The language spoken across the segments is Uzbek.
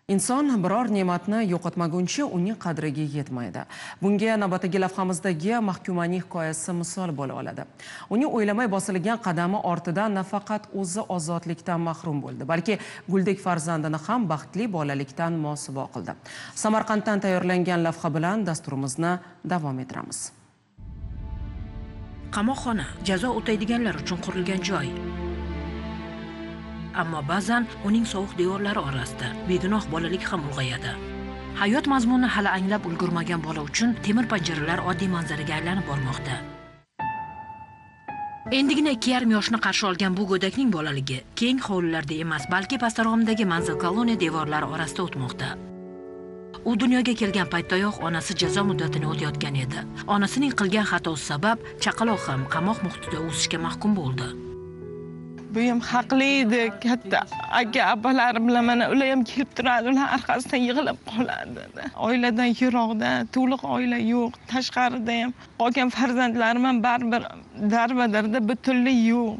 Inson biror ne'matni yo'qotmaguncha uning qadriga yetmaydi. Bunga navbatdagi lavhamizdagi mahkumaning hikoyasi misol bo'la oladi. Uning o'ylamay bosilgan qadami ortidan nafaqat o'zi ozodlikdan mahrum bo'ldi, balki guldek farzandini ham baxtli bolalikdan mosuvo qildi. Samarqanddan tayyorlangan lavha bilan dasturimizni davom ettiramiz. Qamoqxona jazo o'taydiganlar uchun qurilgan joy. Ammo ba'zan uning sovuq devorlari orasida begunoh bolalik ham ulg'ayadi. Hayot mazmuni hali anglab ulgurmagan bola uchun temir panjaralar oddiy manzaraga aylanib bormoqda. Endigina 2,5 yoshni qarshi olgan bu go'dakning bolaligi keng hovlilarda emas, balki Pastarg'omdagi manzil koloniya devorlari orasida o'tmoqda. U dunyoga kelgan paytdayoq onasi jazo muddatini o'tayotgan edi. Onasining qilgan xatosi sabab chaqaloq ham qamoq muhitida o'sishga mahkum bo'ldi. Bu ham haqli edi. Katta aka-apalar bilan mana ular ham kelib turadi, ular orqasidan yig'ilib qoladi. Oiladan yiroqda, to'liq oila yo'q. Tashqarida ham qolgan farzandlarim ham baribir darbadarda butunlik yo'q.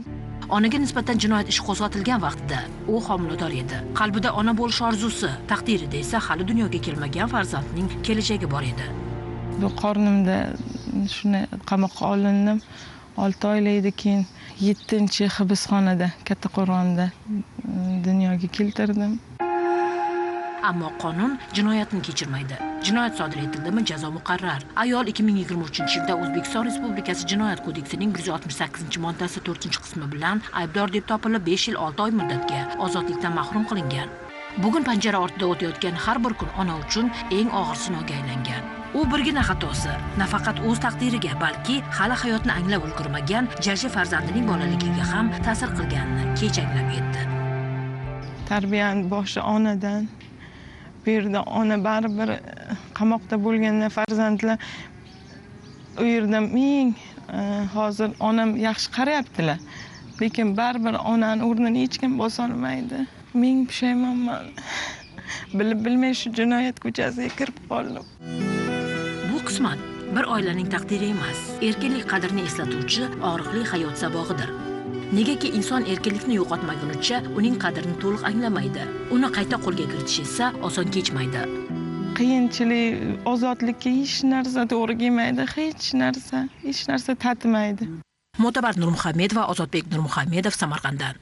Onaga nisbatan jinoyat ishi qo'zg'atilgan vaqtida u homilador edi. Qalbida ona bo'lish orzusi, taqdirida esa hali dunyoga kelmagan farzandning kelajagi bor edi. Bu qornimda shuni qamoqqa olindim. 6 oylikdan keyin 7-hibsxonada Kattaqo'rg'onda dunyoga keltirdim. Ammo qonun jinoyatni kechirmaydi. Jinoyat sodir etildimi, jazo muqarrar. Ayol 2023-yilda O'zbekiston Respublikasi Jinoyat kodeksining 168-moddasi 4-qismi bilan aybdor deb topilib 5 yil 6 oy muddatga ozodlikdan mahrum qilingan. Bugun panjara ortida o'tayotgan har bir kun ona uchun eng og'ir sinovga aylangan. U birgina xatosi nafaqat o'z taqdiriga, balki hali hayotni anglab ulgurmagan jajji farzandining bolaligiga ham ta'sir qilganini kech anglab yetdi. Tarbiyaning boshi onadan. Bu yerda ona baribir qamoqda bo'lganda farzandlar u yerda hozir onam yaxshi qarayaptilar. Lekin baribir onaning o'rnini hech kim bosa olmaydi. Men pushaymonman. Bilib bilmay shu jinoyat ko'chasiga kirib qoldim. Bu qismat bir oilaning taqdiri emas, erkinlik qadrini eslatuvchi og'riqli hayot sabog'idir. Negaki inson erkinlikni yo'qotmagunicha uning qadrini to'liq anglamaydi. Uni qayta qo'lga kiritish esa oson kechmaydi. Qiyinchilik, ozodlikka hech narsa to'g'ri kelmaydi, hech narsa tatimaydi. Mo'tabar Nurmuhammedova, Ozodbek Nurmuhammedov, Samarqanddan.